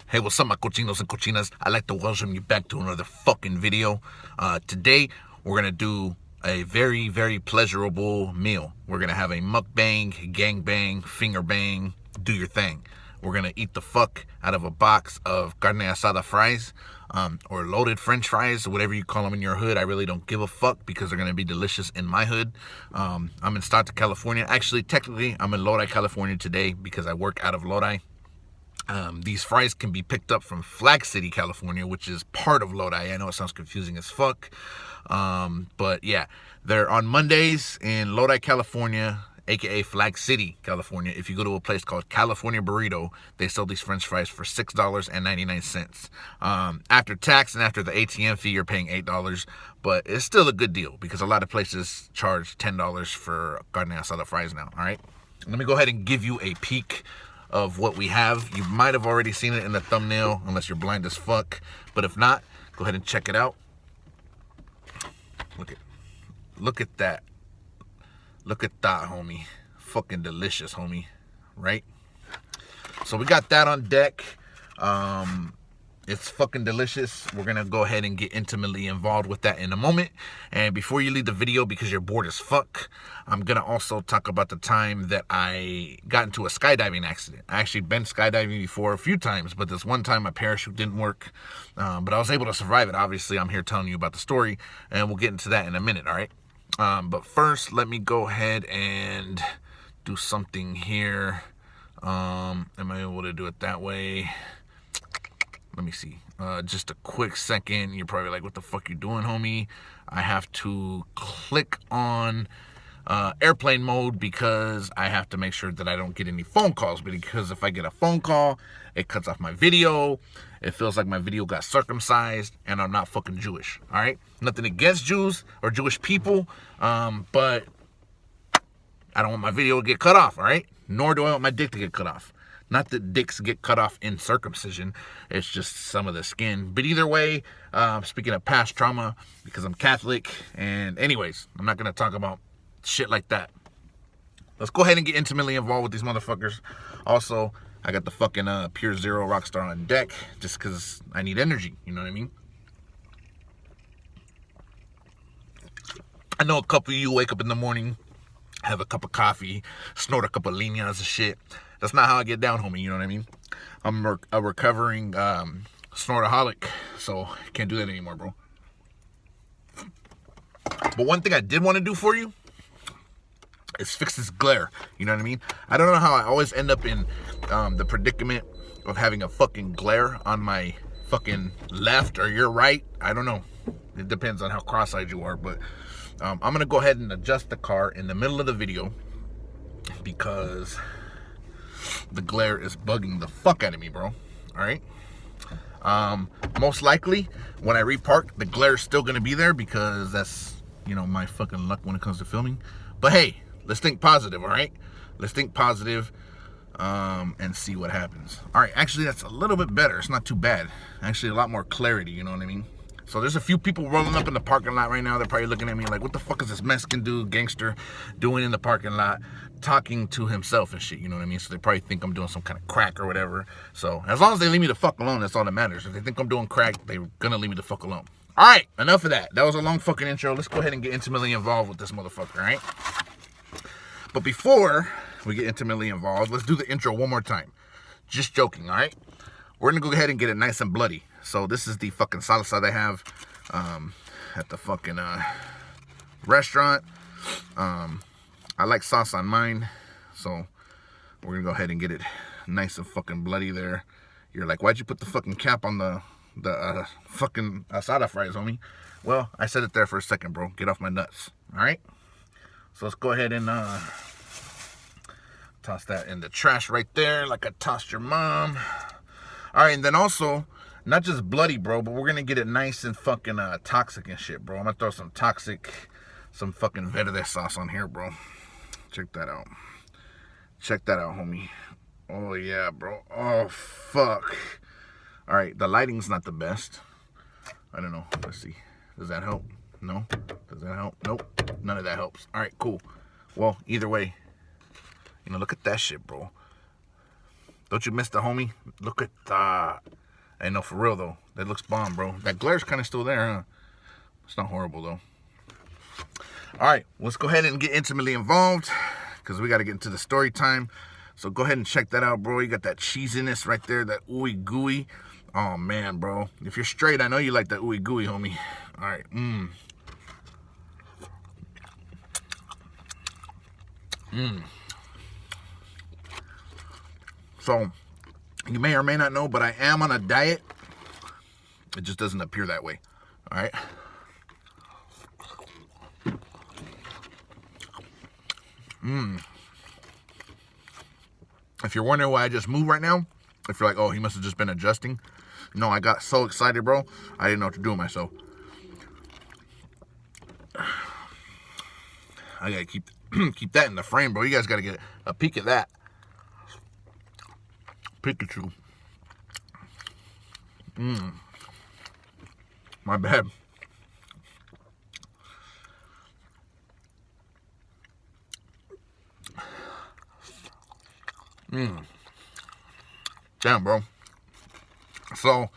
Hey, what's up, my cochinos and cochinas? I'd like to welcome you back to another fucking video. Today, we're gonna do a very, very pleasurable meal. We're gonna have a mukbang, gangbang, finger bang, do your thing. We're gonna eat the fuck out of a box of carne asada fries, or loaded french fries, whatever you call them in your hood. I really don't give a fuck because they're gonna be delicious in my hood. I'm in Lodi, California. Actually, technically, I'm in Lodi, California today because I work out of Lodi. These fries can be picked up from Flag City, California, which is part of Lodi. I know it sounds confusing as fuck. But yeah, they're on Mondays in Lodi, California, aka Flag City, California. If you go to a place called California Burrito, they sell these french fries for $6.99. After tax and after the ATM fee, you're paying $8, but it's still a good deal because a lot of places charge $10 for carne asada fries now. All right, let me go ahead and give you a peek of what we have. You might have already seen it in the thumbnail unless you're blind as fuck, but if not, go ahead and check it out. Look at that, homie. Fucking delicious, homie, right? So we got that on deck. It's fucking delicious. We're gonna go ahead and get intimately involved with that in a moment. And before you leave the video, because you're bored as fuck, I'm gonna also talk about the time that I got into a skydiving accident. I actually been skydiving before a few times, but this one time my parachute didn't work. But I was able to survive it. Obviously, I'm here telling you about the story, and we'll get into that in a minute, all right? But first, let me go ahead and do something here. Am I able to do it that way? Let me see. Just a quick second. You're probably like, what the fuck you doing, homie? I have to click on airplane mode because I have to make sure that I don't get any phone calls. Because if I get a phone call, it cuts off my video. It feels like my video got circumcised and I'm not fucking Jewish. All right? Nothing against Jews or Jewish people, but I don't want my video to get cut off, all right? Nor do I want my dick to get cut off. Not that dicks get cut off in circumcision. It's just some of the skin. But either way, speaking of past trauma, because I'm Catholic, and anyways, I'm not going to talk about shit like that. Let's go ahead and get intimately involved with these motherfuckers. Also, I got the fucking Pure Zero Rockstar on deck just because I need energy. You know what I mean? I know a couple of you wake up in the morning, have a cup of coffee, snort a couple of líneas of shit. That's not how I get down, homie, you know what I mean? I'm a recovering snortaholic, so can't do that anymore, bro. But one thing I did want to do for you is fix this glare, you know what I mean? I don't know how I always end up in the predicament of having a fucking glare on my fucking left or your right. I don't know. It depends on how cross-eyed you are, but I'm going to go ahead and adjust the car in the middle of the video because the glare is bugging the fuck out of me, bro. All right. Most likely, when I repark, the glare is still gonna be there because that's, you know, my fucking luck when it comes to filming. But hey, let's think positive, all right? Let's think positive, and see what happens. All right. Actually, that's a little bit better. It's not too bad. Actually, a lot more clarity. You know what I mean? So there's a few people rolling up in the parking lot right now. They're probably looking at me like, what the fuck is this Mexican dude, gangster, doing in the parking lot, talking to himself and shit, you know what I mean? So they probably think I'm doing some kind of crack or whatever. So as long as they leave me the fuck alone, that's all that matters. If they think I'm doing crack, they're gonna leave me the fuck alone. All right, enough of that. That was a long fucking intro. Let's go ahead and get intimately involved with this motherfucker, all right? But before we get intimately involved, let's do the intro one more time. Just joking, all right? We're gonna go ahead and get it nice and bloody. So this is the fucking salsa they have at the fucking restaurant. I like sauce on mine, so we're gonna go ahead and get it nice and fucking bloody there. You're like, why'd you put the fucking cap on the fucking asada fries, homie? Well, I said it there for a second, bro. Get off my nuts, all right? So let's go ahead and toss that in the trash right there like I tossed your mom. All right, and then also, not just bloody, bro, but we're going to get it nice and fucking toxic and shit, bro. I'm going to throw some fucking verde sauce on here, bro. Check that out. Check that out, homie. Oh, yeah, bro. Oh, fuck. All right, the lighting's not the best. I don't know. Let's see. Does that help? No? Does that help? Nope. None of that helps. All right, cool. Well, either way, you know, look at that shit, bro. Don't you miss the homie? Look at that. I know, for real, though. That looks bomb, bro. That glare's kind of still there, huh? It's not horrible, though. All right, let's go ahead and get intimately involved because we got to get into the story time. So go ahead and check that out, bro. You got that cheesiness right there, that ooey gooey. Oh, man, bro. If you're straight, I know you like that ooey gooey, homie. All right. So, you may or may not know, but I am on a diet. It just doesn't appear that way. All right. If you're wondering why I just moved right now, if you're like, oh, he must have just been adjusting. No, I got so excited, bro. I didn't know what to do with myself. I gotta keep that in the frame, bro. You guys gotta get a peek at that. Pikachu. My bad. Damn, bro. So,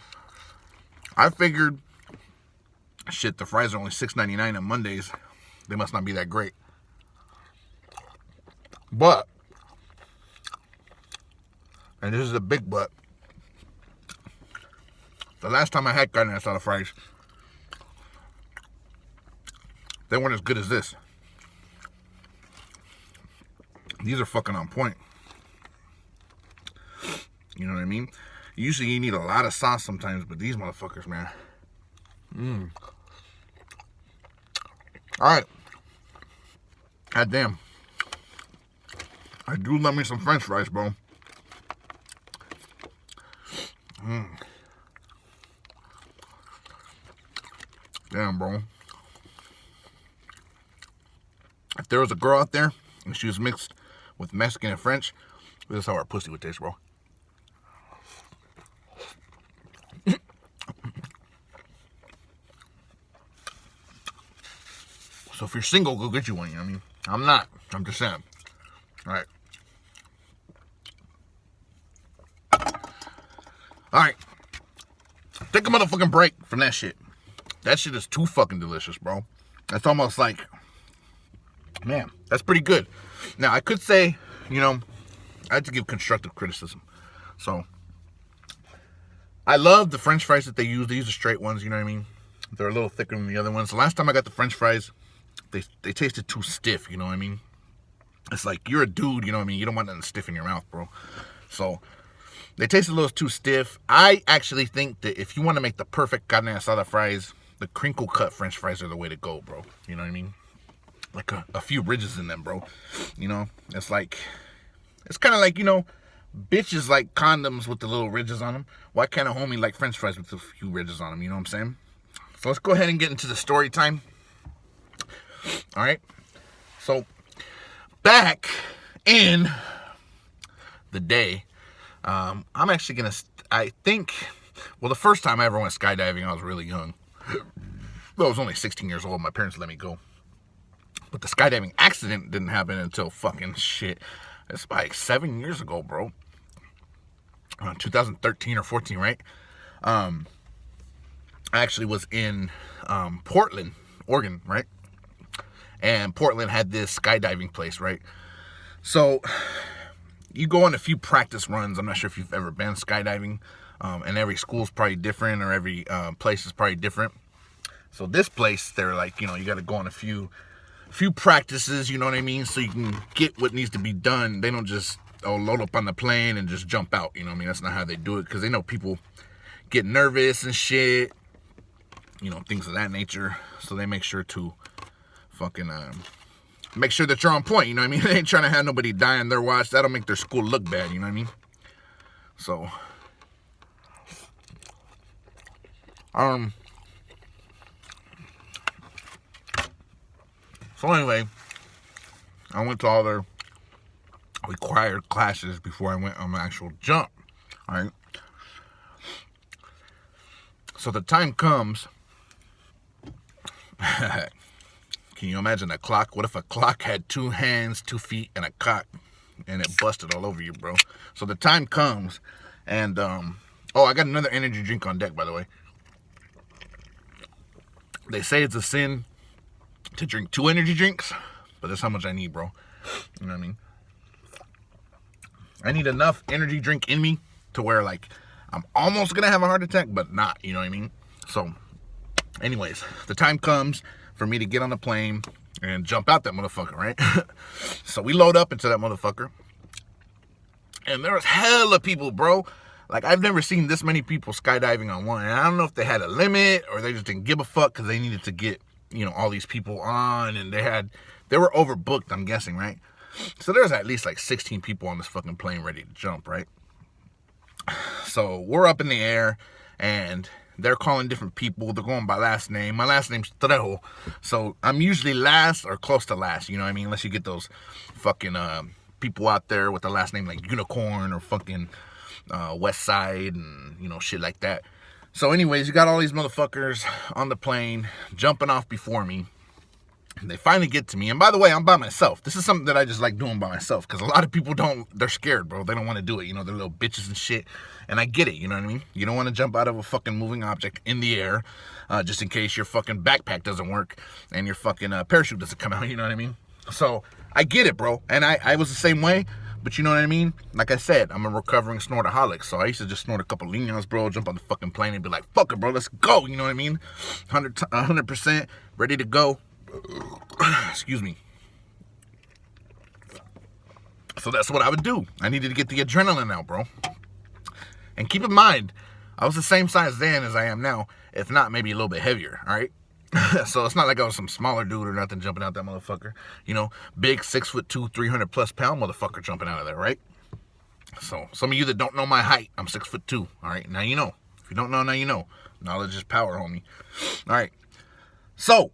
I figured, shit, the fries are only $6.99 on Mondays. They must not be that great. But, and this is a big but, the last time I had Carne Asada fries, they weren't as good as this. These are fucking on point. You know what I mean? Usually you need a lot of sauce sometimes, but these motherfuckers, man. Alright. God damn. I do love me some french fries, bro. Damn, bro. If there was a girl out there and she was mixed with Mexican and French, this is how our pussy would taste, bro. So if you're single, go get you one. You know what I mean? I'm not. I'm just saying. All right. All right. Take a motherfucking break from that shit. That shit is too fucking delicious, bro. That's almost like, man, that's pretty good. Now, I could say, you know, I had to give constructive criticism. So, I love the french fries that they use. They use the straight ones, you know what I mean? They're a little thicker than the other ones. The last time I got the french fries, they tasted too stiff, you know what I mean? It's like, you're a dude, you know what I mean? You don't want nothing stiff in your mouth, bro. So, they tasted a little too stiff. I actually think that if you want to make the perfect carne asada fries, the crinkle cut french fries are the way to go, bro. You know what I mean? Like a few ridges in them, bro. You know? It's like, it's kind of like, you know, bitches like condoms with the little ridges on them. Why can't a homie like french fries with a few ridges on them? You know what I'm saying? So let's go ahead and get into the story time. All right. So back in the day, I'm actually going to, I think, well, the first time I ever went skydiving, I was really young. I was only 16 years old. My parents let me go. But the skydiving accident didn't happen until fucking shit. It's like 7 years ago, bro. 2013 or 14, right? I actually was in Portland, Oregon, right? And Portland had this skydiving place, right? So you go on a few practice runs. I'm not sure if you've ever been skydiving. And every school's probably different, or every place is probably different. So this place, they're like, you know, you got to go on a few practices, you know what I mean? So you can get what needs to be done. They don't just load up on the plane and just jump out, you know what I mean? That's not how they do it, because they know people get nervous and shit, you know, things of that nature. So they make sure to fucking make sure that you're on point, you know what I mean? They ain't trying to have nobody die on their watch. That'll make their school look bad, you know what I mean? So So anyway, I went to all their required classes before I went on my actual jump, all right? So the time comes, can you imagine a clock? What if a clock had 2 hands, 2 feet, and a cock? and it busted all over you, bro. So the time comes, and oh, I got another energy drink on deck, by the way. They say it's a sin to drink 2 energy drinks, but that's how much I need, bro. You know what I mean? I need enough energy drink in me to where, like, I'm almost gonna have a heart attack, but not, you know what I mean? So, anyways, the time comes for me to get on the plane and jump out that motherfucker, right? So we load up into that motherfucker, and there was hella people, bro. Like, I've never seen this many people skydiving on one. And I don't know if they had a limit or they just didn't give a fuck because they needed to get, you know, all these people on, and they were overbooked, I'm guessing, right? So there's at least like 16 people on this fucking plane ready to jump, right? So we're up in the air, and they're calling different people. They're going by last name. My last name's Trejo. So I'm usually last or close to last, you know what I mean? Unless you get those fucking people out there with the last name like Unicorn or fucking West Side and, you know, shit like that. So anyways, you got all these motherfuckers on the plane jumping off before me. And they finally get to me. And by the way, I'm by myself. This is something that I just like doing by myself, because a lot of people they're scared, bro. They don't want to do it. You know, they're little bitches and shit. And I get it, you know what I mean? You don't want to jump out of a fucking moving object in the air just in case your fucking backpack doesn't work and your fucking parachute doesn't come out, you know what I mean? So I get it, bro. And I was the same way. But you know what I mean? Like I said, I'm a recovering snortaholic. So I used to just snort a couple linos, bro, jump on the fucking plane and be like, fuck it, bro, let's go. You know what I mean? 100% ready to go. Excuse me. So that's what I would do. I needed to get the adrenaline out, bro. And keep in mind, I was the same size then as I am now, if not maybe a little bit heavier, all right? So it's not like I was some smaller dude or nothing jumping out that motherfucker. You know, big 6'2", 300+ pound motherfucker jumping out of there, right? So some of you that don't know my height, I'm 6'2", all right? Now you know. If you don't know, now you know. Knowledge is power, homie. All right. So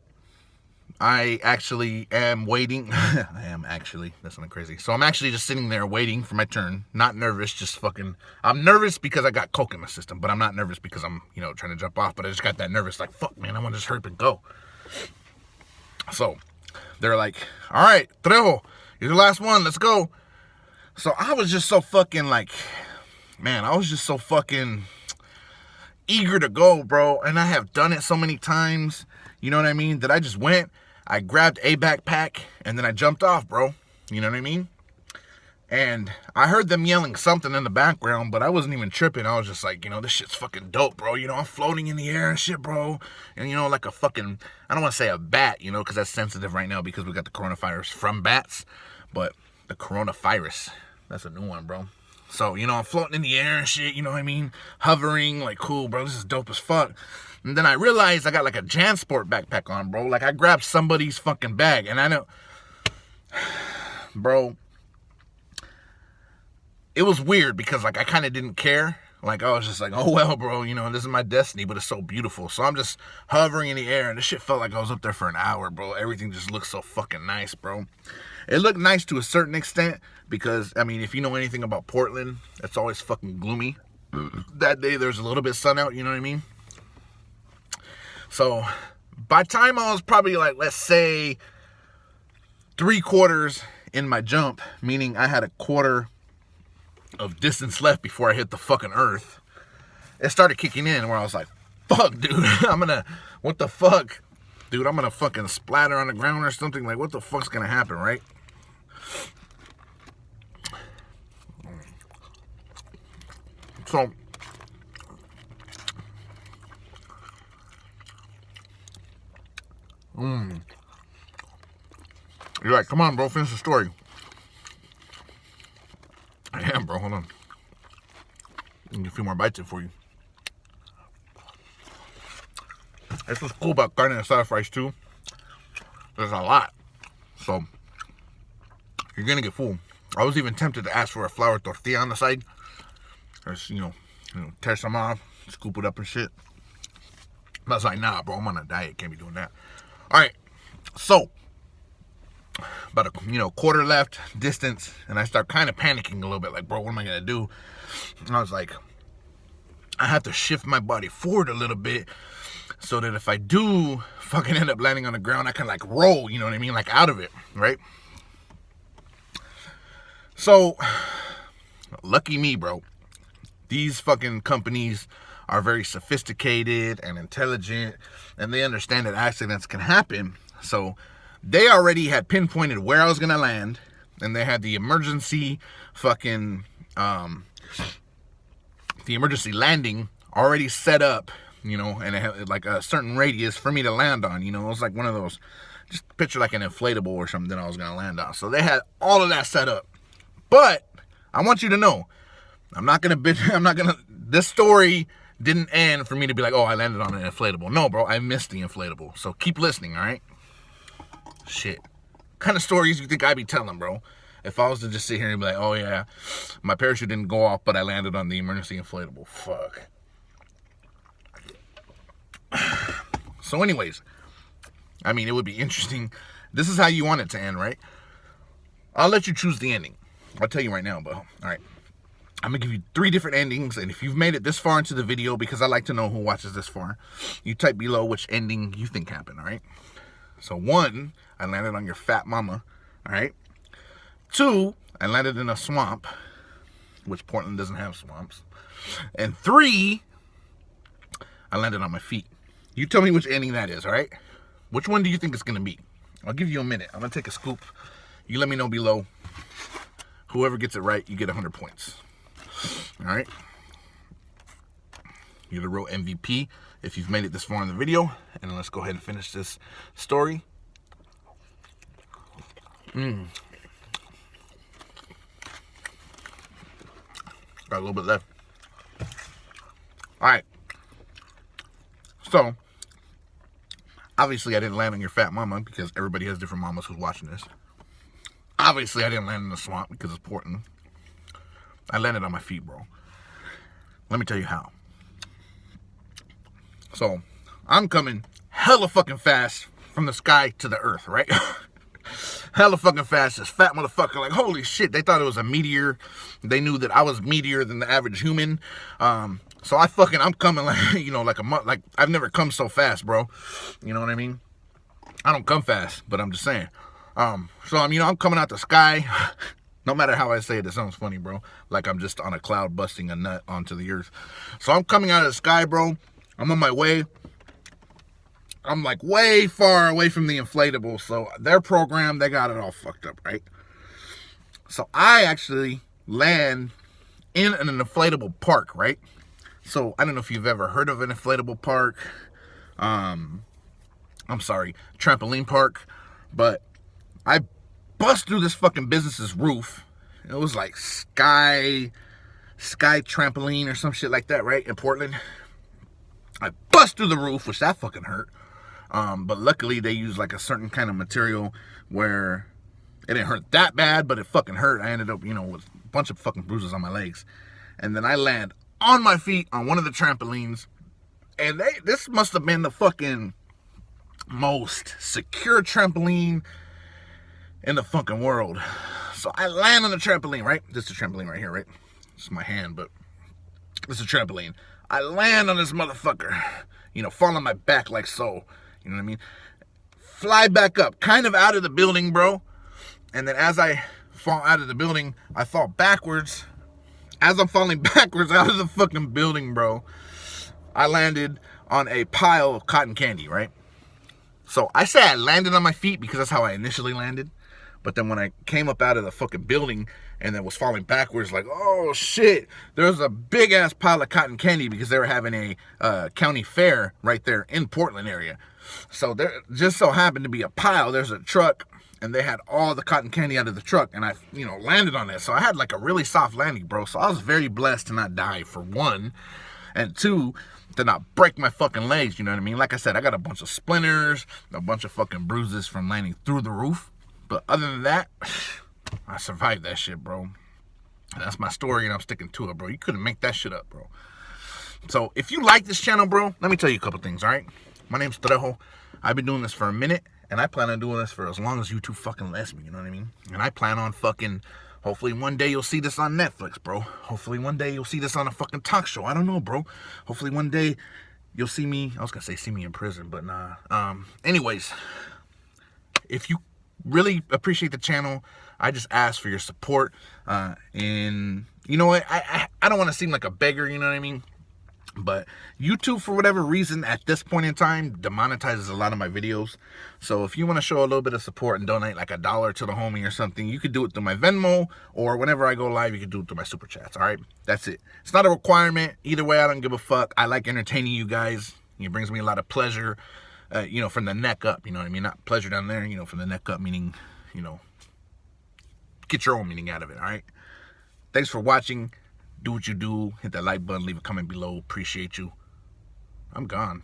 I actually am waiting. That's something crazy. So I'm actually just sitting there waiting for my turn. Not nervous, just fucking. I'm nervous because I got coke in my system, but I'm not nervous because I'm, you know, trying to jump off. But I just got that nervous, like, fuck, man, I want to just hurry up and go. So they're like, all right, Trejo, you're the last one, let's go. So I was just so fucking like, man, I was just so fucking eager to go, bro. And I have done it so many times, you know what I mean, that I just went. I grabbed a backpack, and then I jumped off, bro. You know what I mean? And I heard them yelling something in the background, but I wasn't even tripping. I was just like, you know, this shit's fucking dope, bro. You know, I'm floating in the air and shit, bro. And, you know, like a fucking, I don't want to say a bat, you know, because that's sensitive right now because we got the coronavirus from bats. But the coronavirus, that's a new one, bro. So, you know, I'm floating in the air and shit, you know what I mean? Hovering, like, cool, bro. This is dope as fuck. And then I realized I got like a JanSport backpack on, bro. Like I grabbed somebody's fucking bag, and I know, bro, it was weird because like I kind of didn't care. Like I was just like, oh well, bro, you know, this is my destiny, but it's so beautiful. So I'm just hovering in the air, and this shit felt like I was up there for an hour, bro. Everything just looked so fucking nice, bro. It looked nice to a certain extent because, I mean, if you know anything about Portland, it's always fucking gloomy. That day there's a little bit of sun out, you know what I mean? So by the time I was probably like, let's say 3/4 in my jump, meaning I had a quarter of distance left before I hit the fucking earth, it started kicking in where I was like, fuck, dude, what the fuck? Dude, I'm gonna fucking splatter on the ground or something. Like, what the fuck's gonna happen, right? So you're like, come on, bro, finish the story. I am, bro, hold on. Let me get a few more bites in for you. That's what's cool about Carne Asada fries, too. There's a lot. So, you're gonna get full. I was even tempted to ask for a flour tortilla on the side. Or, you know, tear some off, scoop it up and shit. But I was like, nah, bro, I'm on a diet. Can't be doing that. All right, so about a quarter left distance, and I start kind of panicking a little bit, like, bro, what am I gonna do? And I was like, I have to shift my body forward a little bit so that if I do fucking end up landing on the ground, I can like roll, you know what I mean, like out of it, right? So, lucky me, bro. These fucking companies are very sophisticated and intelligent, and they understand that accidents can happen. So they already had pinpointed where I was gonna land, and they had the emergency fucking the emergency landing already set up, you know, and it had like a certain radius for me to land on. You know, it was like one of those, just picture like an inflatable or something I was gonna land on. So they had all of that set up. But I want you to know, this story didn't end for me to be like, oh, I landed on an inflatable. No, bro, I missed the inflatable. So keep listening, all right? Shit. What kind of stories you think I'd be telling, bro? If I was to just sit here and be like, oh, yeah, my parachute didn't go off, but I landed on the emergency inflatable. Fuck. So anyways, I mean, it would be interesting. This is how you want it to end, right? I'll let you choose the ending. I'll tell you right now, but all right. I'm going to give you 3 different endings, and if you've made it this far into the video, because I like to know who watches this far, you type below which ending you think happened, all right? So 1, I landed on your fat mama, all right? 2, I landed in a swamp, which Portland doesn't have swamps. And 3, I landed on my feet. You tell me which ending that is, all right? Which one do you think it's going to be? I'll give you a minute. I'm going to take a scoop. You let me know below. Whoever gets it right, you get 100 points. All right. You're the real MVP if you've made it this far in the video. And let's go ahead and finish this story. Got a little bit left. All right. So, obviously I didn't land on your fat mama because everybody has different mamas who's watching this. Obviously I didn't land in the swamp because it's Portland. I landed on my feet, bro. Let me tell you how. So, I'm coming hella fucking fast from the sky to the earth, right? Hella fucking fast. This fat motherfucker, like, holy shit, they thought it was a meteor. They knew that I was meatier than the average human. So I'm coming like, you know, like I've never come so fast, bro. You know what I mean? I don't come fast, but I'm just saying. So I'm coming out the sky. No matter how I say it, it sounds funny, bro. Like I'm just on a cloud busting a nut onto the earth. So I'm coming out of the sky, bro. I'm on my way. I'm like way far away from the inflatable. So their program, they got it all fucked up, right? So I actually land in an inflatable park, right? So I don't know if you've ever heard of an inflatable park. Trampoline park. But I bust through this fucking business's roof. It was like sky trampoline or some shit like that, right? In Portland. I bust through the roof, which that fucking hurt. But luckily they used like a certain kind of material where it didn't hurt that bad, but it fucking hurt. I ended up, with a bunch of fucking bruises on my legs. And then I land on my feet on one of the trampolines. And this must have been the fucking most secure trampoline in the fucking world. So I land on the trampoline, right? This is a trampoline right here, right? This is my hand, but this is a trampoline. I land on this motherfucker, fall on my back like so. You know what I mean? Fly back up, kind of out of the building, bro. And then as I fall out of the building, I fall backwards. As I'm falling backwards out of the fucking building, bro, I landed on a pile of cotton candy, right? So I say I landed on my feet because that's how I initially landed. But then when I came up out of the fucking building and then was falling backwards, like, oh shit, there was a big ass pile of cotton candy because they were having a county fair right there in Portland area. So there just so happened to be a pile. There's a truck and they had all the cotton candy out of the truck, and I, landed on it. So I had like a really soft landing, bro. So I was very blessed to not die, for one, and 2, to not break my fucking legs. You know what I mean? Like I said, I got a bunch of splinters, a bunch of fucking bruises from landing through the roof. But other than that, I survived that shit, bro. That's my story, and I'm sticking to it, bro. You couldn't make that shit up, bro. So if you like this channel, bro, let me tell you a couple things, all right? My name's Trejo. I've been doing this for a minute, and I plan on doing this for as long as you two fucking let me, you know what I mean? And I plan on fucking, hopefully one day you'll see this on Netflix, bro. Hopefully one day you'll see this on a fucking talk show. I don't know, bro. Hopefully one day you'll see me, I was gonna say see me in prison, but nah. Anyways, if you really appreciate the channel, I just ask for your support. And you know what? I don't want to seem like a beggar, you know what I mean? But YouTube, for whatever reason, at this point in time, demonetizes a lot of my videos. So if you want to show a little bit of support and donate like $1 to the homie or something, you could do it through my Venmo, or whenever I go live, you could do it through my Super Chats, all right? That's it. It's not a requirement. Either way, I don't give a fuck. I like entertaining you guys. It brings me a lot of pleasure, you know, from the neck up, you know what I mean? Not pleasure down there, you know, from the neck up, meaning, you know, get your own meaning out of it, all right? Thanks for watching. Do what you do. Hit that like button. Leave a comment below. Appreciate you. I'm gone.